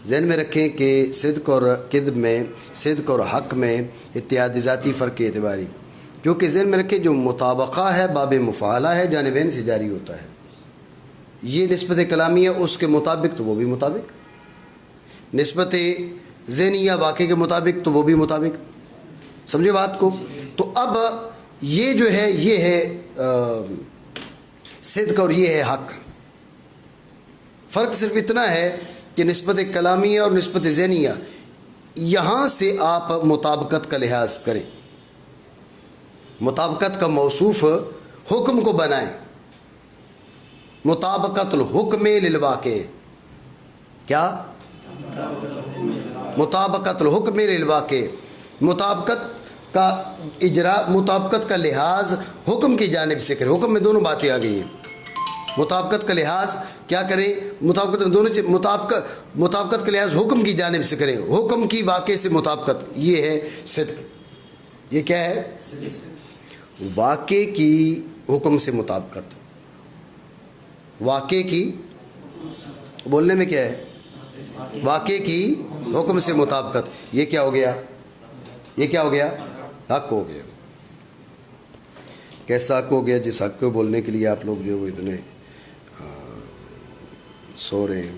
ذہن میں رکھیں کہ صدق اور کذب میں، صدق اور حق میں اتحاد ذاتی فرق کے اعتباری، کیونکہ ذہن میں رکھیں جو مطابقہ ہے باب مفعلہ ہے، جانبین سے جاری ہوتا ہے. یہ نسبت کلامیہ اس کے مطابق تو وہ بھی مطابق، نسبت ذہنیہ واقع کے مطابق تو وہ بھی مطابق. سمجھے بات کو؟ تو اب یہ جو ہے یہ ہے صدق اور یہ ہے حق. فرق صرف اتنا ہے کہ نسبت کلامیہ اور نسبت ذہنیہ یہاں سے آپ مطابقت کا لحاظ کریں، مطابقت کا موصوف حکم کو بنائیں. مطابقت الحکم للواقع، کیا؟ مطابقت الحکم للواقع، مطابقت کا اجراء، مطابقت کا لحاظ حکم کی جانب سے کریں. حکم میں دونوں باتیں آ گئی ہیں. مطابقت کا لحاظ کیا کریں؟ مطابقت میں دونوں مطابقت کا لحاظ حکم کی جانب سے کریں، حکم کی واقع سے مطابقت، یہ ہے صدق. یہ کیا ہے؟ واقع کی حکم سے مطابقت. واقع کی بولنے میں کیا ہے؟ واقع کی حکم سے مطابقت. یہ کیا ہو گیا؟ یہ کیا ہو گیا؟ حق ہو گیا. کیسا حق ہو گیا؟ جس حق کو بولنے کے لیے آپ لوگ جو وہ اتنے سو رہے ہیں.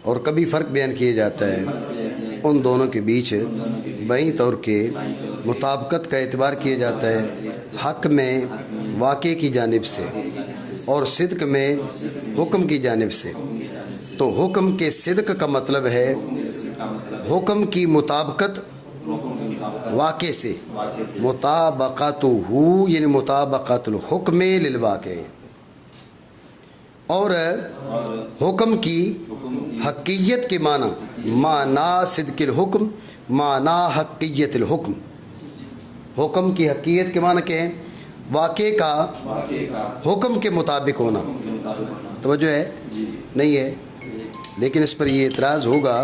اور کبھی فرق بیان کیا جاتا ہے ان دونوں کے بیچ، بہین طور کے مطابقت کا اعتبار کیا جاتا ہے حق میں واقع کی جانب سے اور صدق میں حکم کی جانب سے. تو حکم کے صدق کا مطلب ہے حکم کی مطابقت واقع سے، مطابقتہ یعنی مطابقت الحکم للواقع. اور حکم کی حقیت کے معنی، معنی صدق الحکم، معنی حقیت الحکم. حکم کی حقیقت کے معنی کیا ہے؟ واقع کا حکم کے مطابق ہونا. توجہ ہے؟ نہیں ہے؟ لیکن اس پر یہ اعتراض ہوگا.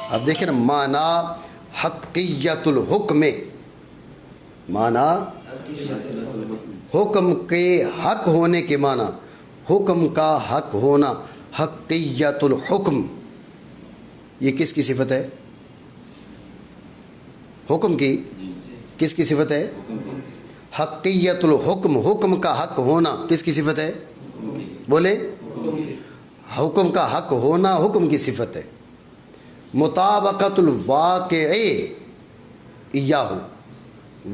اب دیکھیں نا، معنی حقیت الحکم، معنی حکم کے حق ہونے کے معنی، حکم کا حق ہونا، حقیت الحکم. یہ کس کی صفت ہے؟ حکم کی. کس کی صفت ہے؟ حقیت الحکم، حکم کا حق ہونا کس کی صفت ہے؟ بولے. حکم کا حق ہونا حکم کی صفت ہے. مطابقت الواقع ایاہو،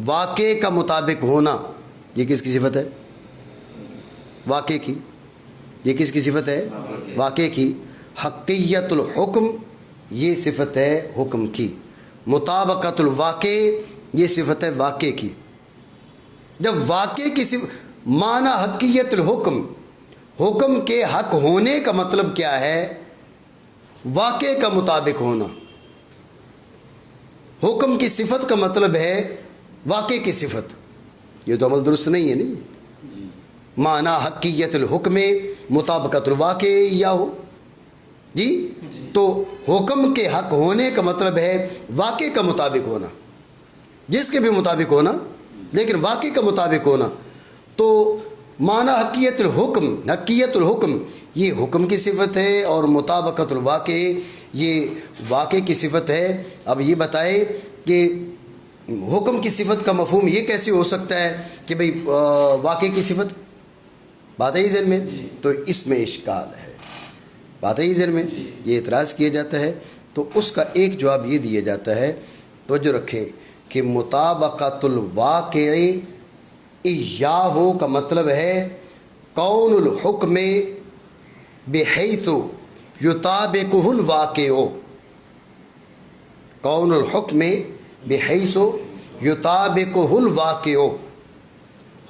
واقع کا مطابق ہونا، یہ کس کی صفت ہے؟ واقع کی. یہ کس کی صفت ہے؟ واقع کی. حقیت الحکم یہ صفت ہے حکم کی. مطابقت الواقع یہ صفت ہے واقع کی. جب واقع کی صفت، معنی حقیت الحکم، حکم کے حق ہونے کا مطلب کیا ہے؟ واقع کا مطابق ہونا. حکم کی صفت کا مطلب ہے واقع کی صفت. یہ تو عمل درست نہیں ہے. نہیں، معنی حقیت الحکم مطابقت الواقع یا ہو جی. تو حکم کے حق ہونے کا مطلب ہے واقع کا مطابق ہونا، جس کے بھی مطابق ہونا لیکن واقع کا مطابق ہونا. تو معنی حقیت الحکم، حقیت الحکم یہ حکم کی صفت ہے اور مطابقت الواقع یہ واقع کی صفت ہے. اب یہ بتائے کہ حکم کی صفت کا مفہوم یہ کیسے ہو سکتا ہے کہ بھئی واقع کی صفت؟ بات ہے ذہن میں؟ تو اس میں اشکال ہے. بات ہے ذہن میں؟ یہ اعتراض کیا جاتا ہے. تو اس کا ایک جواب یہ دیا جاتا ہے، توجہ رکھیں، کہ مطابقت الواقع ایاہو کا مطلب ہے کون الحکم بحیث یطابقہ الواقع. کون الحکم بحیث یطابقہ الواقع،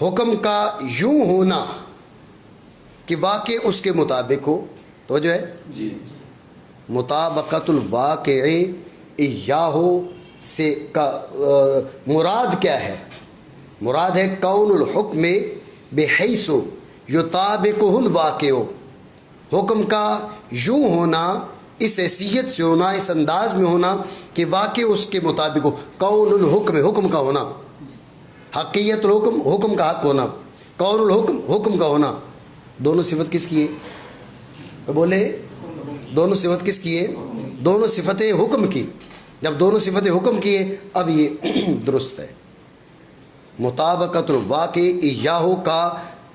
حکم کا یوں ہونا کہ واقع اس کے مطابق ہو. تو جو ہے مطابقت الواقع ایاہو سے کا مراد کیا ہے؟ مراد ہے کون الحکم بحیث یطابقہ الواقع، حکم کا یوں ہونا، اس حیثیت سے ہونا، اس انداز میں ہونا کہ واقع اس کے مطابق ہو. کون الحکم، حکم کا ہونا، حقیت الحکم، حکم کا حق ہونا، کون الحکم، حکم کا ہونا. دونوں صفت کس کی ہے؟ بولے. دونوں صفت کس کی ہے؟ دونوں صفتیں حکم کی، جب دونوں صفتیں حکم کی ہے اب یہ درست ہے۔ مطابقت الواقع ایاہو کا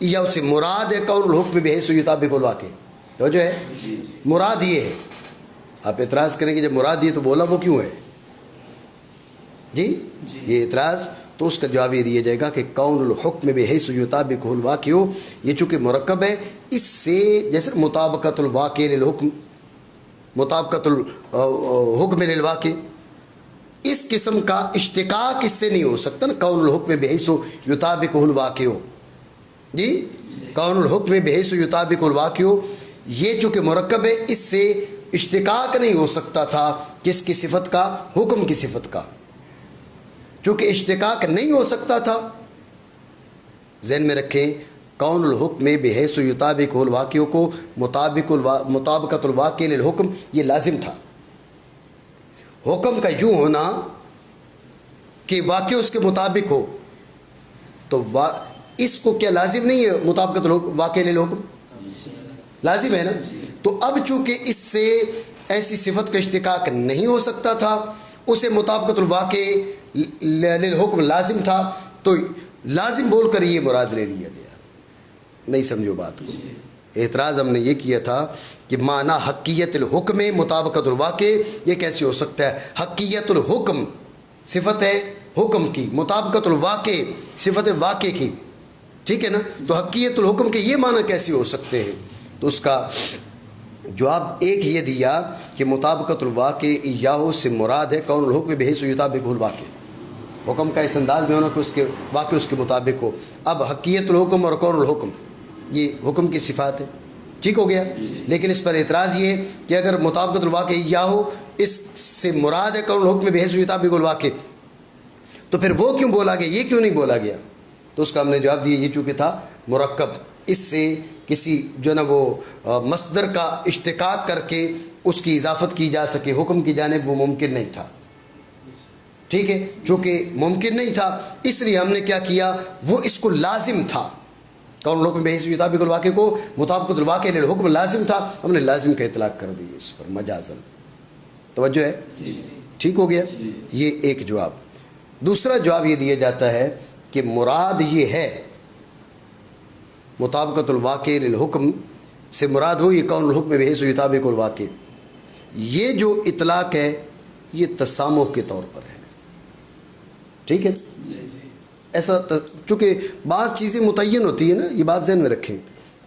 ایاہو سے مراد ہے کون الحکم بحیث یطابق الواقع، تو جو ہے مراد یہ ہے۔ آپ اعتراض کریں گے جب مراد یہ تو بولا وہ کیوں ہے؟ جی یہ اعتراض تو اس کا جواب یہ دیا جائے گا کہ کون الحکم بحیث یطابق الواقع، یہ چونکہ مرکب ہے اس سے، جیسے مطابقت الواقع للحکم، مطابقت الحکم للواقع، اس قسم کا اشتقاق اس سے نہیں ہو سکتا نا، کون الحکم بحیث یطابق الواقع، جی کون الحکم بحیث یطابق الواقع، یہ چونکہ مرکب ہے اس سے اشتقاق نہیں ہو سکتا تھا کس کی صفت کا؟ حکم کی صفت کا۔ چونکہ اشتقاق نہیں ہو سکتا تھا، ذہن میں رکھیں کون الحکم بحیث یطابق الواقع کو مطابقت الواقع للحکم یہ لازم تھا۔ حکم کا یوں ہونا کہ واقع اس کے مطابق ہو، تو اس کو کیا لازم نہیں ہے مطابقت الواقع للحکم؟ لازم ہے نا۔ تو اب چونکہ اس سے ایسی صفت کا اشتقاق نہیں ہو سکتا تھا، اسے مطابقت الواقع للحکم لازم تھا، تو لازم بول کر یہ مراد لے لیا گیا۔ نہیں سمجھو بات کو۔ اعتراض ہم نے یہ کیا تھا کہ معنی حقیت الحکم مطابقت الواقع، یہ کیسے ہو سکتا ہے؟ حقیت الحکم صفت ہے حکم کی، مطابقت الواقع صفت واقع کی، ٹھیک ہے نا؟ تو حقیت الحکم کے یہ معنی کیسے ہو سکتے ہیں؟ تو اس کا جواب ایک یہ دیا کہ مطابقت الواقع ایاہو سے مراد ہے کون الحکم بحیث یطابق الواقع، حکم کا اس انداز میں ہونا کہ اس کے واقع اس کے مطابق ہو۔ اب حقیت الحکم اور کون الحکم یہ حکم کی صفات ہے، ٹھیک ہو گیا۔ لیکن اس پر اعتراض یہ ہے کہ اگر مطابقت الواقع ایاہو اس سے مراد ہے کون الحکم بحیث یطابق الواقع، تو پھر وہ کیوں بولا گیا، یہ کیوں نہیں بولا گیا؟ تو اس کا ہم نے جواب دیا یہ چونکہ تھا مرکب، اس سے کسی جو نا وہ مصدر کا اشتقاق کر کے اس کی اضافت کی جا سکے حکم کی جانب، وہ ممکن نہیں تھا، ٹھیک ہے۔ چونکہ ممکن نہیں تھا اس لیے ہم نے کیا کیا، وہ اس کو لازم تھا، کون الحکم بحیث یطابق الواقع کو مطابقت الواقع للحکم لازم تھا، ہم نے لازم کا اطلاق کر دیا اس پر مجازن۔ توجہ ہے؟ ٹھیک ہو گیا۔ یہ ایک جواب۔ دوسرا جواب یہ دیا جاتا ہے کہ مراد یہ ہے مطابقت الواقع للحکم سے مراد ہو یہ کون الحکم بحیث یطابق الواقع، یہ جو اطلاق ہے یہ تسامح کے طور پر ہے، ٹھیک ہے۔ ایسا چونکہ بعض چیزیں متعین ہوتی ہیں نا، یہ بات ذہن میں رکھیں،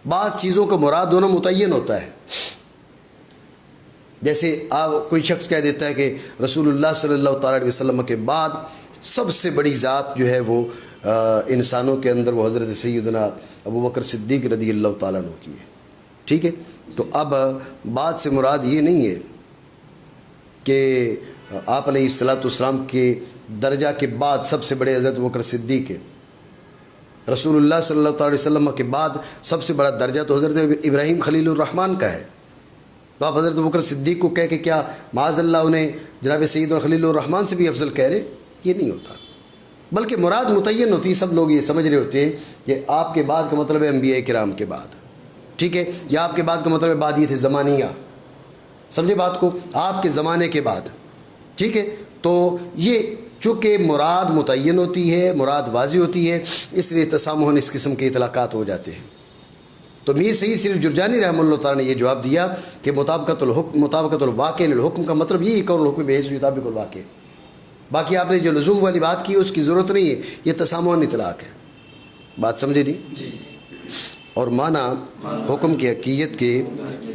بعض چیزوں کا مراد ہونا متعین ہوتا ہے۔ جیسے آپ کوئی شخص کہہ دیتا ہے کہ رسول اللہ صلی اللہ تعالیٰ علیہ وسلم کے بعد سب سے بڑی ذات جو ہے وہ انسانوں کے اندر وہ حضرت سیدنا ابو بکر صدیق رضی اللہ تعالیٰ عنہ کی ہے، ٹھیک ہے۔ تو اب بات سے مراد یہ نہیں ہے کہ آپ علیہ الصلوۃ والسلام کے درجہ کے بعد سب سے بڑے حضرت ابو بکر صدیق ہے، رسول اللہ صلی اللہ تعالیٰ علیہ وسلم کے بعد سب سے بڑا درجہ تو حضرت ابراہیم خلیل الرحمن کا ہے، تو آپ حضرت ابو بکر صدیق کو کہہ کے کیا معاذ اللہ انہیں جناب سید اور خلیل الرحمن سے بھی افضل کہہ رہے؟ یہ نہیں ہوتا، بلکہ مراد متعین ہوتی ہے۔ سب لوگ یہ سمجھ رہے ہوتے ہیں کہ آپ کے بعد کا مطلب ہے انبیاء کرام کے بعد، ٹھیک ہے، یا آپ کے بعد کا مطلب ہے بعدیت زمانیہ، سمجھے بات کو، آپ کے زمانے کے بعد، ٹھیک ہے۔ تو یہ چونکہ مراد متعین ہوتی ہے، مراد واضح ہوتی ہے، اس لیے تسامحاً اس قسم کے اطلاقات ہو جاتے ہیں۔ تو میر سید صرف جرجانی رحمہ اللہ تعالیٰ نے یہ جواب دیا کہ مطابقت الواقع للحکم کا مطلب یہی کون الحکم بحیث یطابق الواقع، باقی آپ نے جو لزوم والی بات کی اس کی ضرورت نہیں ہے، یہ تسامحاً اطلاق ہے، بات سمجھے نہیں؟ اور معنی حکم کی حقیقت کے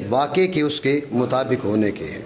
واقع کے اس کے مطابق ہونے کے ہیں۔